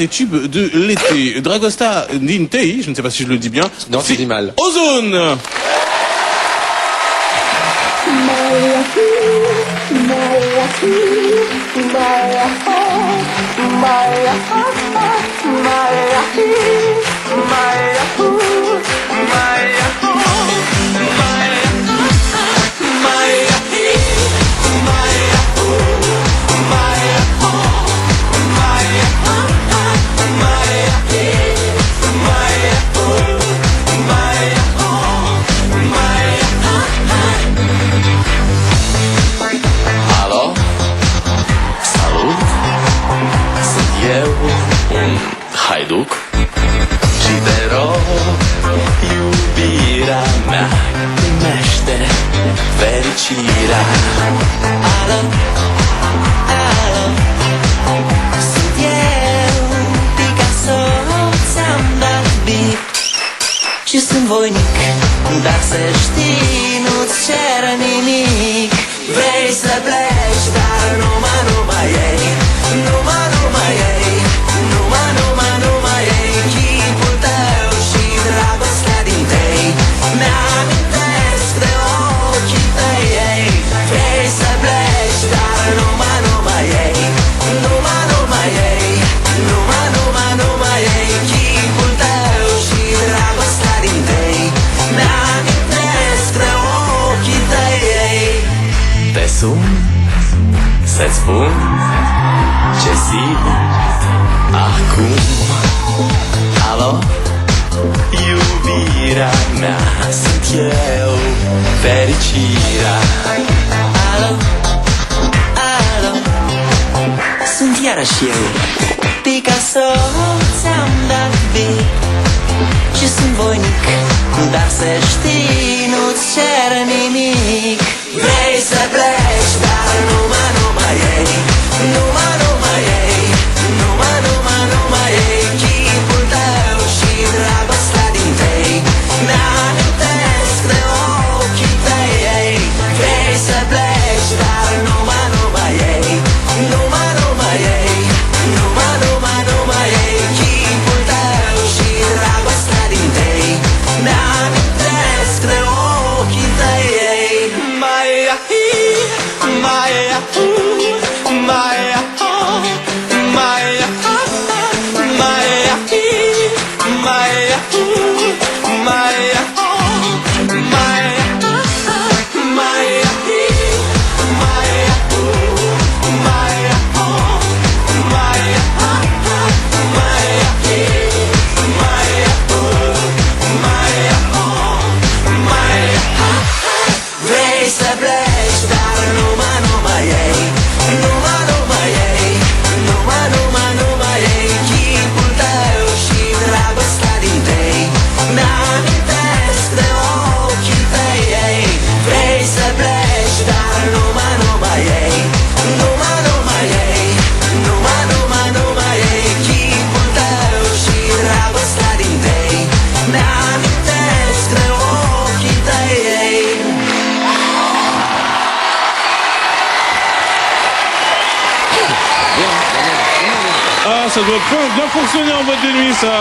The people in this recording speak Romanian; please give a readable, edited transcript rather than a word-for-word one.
des tubes de l'été. Dragosta din Tei, je ne sais pas si je le dis bien. Non, tu dis mal. Ozone. Alo? Salut? Sunt eu, un haiduc și te rog, iubirea mea, primește fericirea. Alo? Alo? Sunt eu, Picasso, ți-am dat beat și sunt voinic, dar să știi, nu-ți cer nimic. Vrei să pleci, dar numai ei, numai ei, numai ei, chipul tău și dragostea din tei, mi-amintesc de ochii tăi, ei. Vrei să pleci, dar numai ei, numai ei, numai ei, chipul tău și dragostea din tei, mi-amintesc de ochii tăi, ei. Te sun să-ți spun ce simt acum. Alo? Iubirea mea, sunt eu, fericirea. Alo? Alo? Sunt iarăși eu, Picasso, ți-am dat beat și sunt voinic, dar să știi, nu-ți cer nimic. Vrei să pleci, dar numai ei, numai ei, numai ei, chipul tău și dragostea din tei, mi-amintesc de ochii tăi, ei. Vrei să pleci, dar numai ei, numai ei, numai ei, chipul tău și dragostea din tei, mi-amintesc de ochii tăi, ei. Vrei să pleci, dar numai ei, numai ei, numai ei, chipul tău și dragostea din tei, mi-amintesc de ochii tăi, ei. Vrei să pleci, dar numai ei, numai ei, numai ei, chipul tău și dragostea din tei, mi-amintesc de ochii tăi, ei. Ah, ça doit bien fonctionner en boîte de nuit, ça.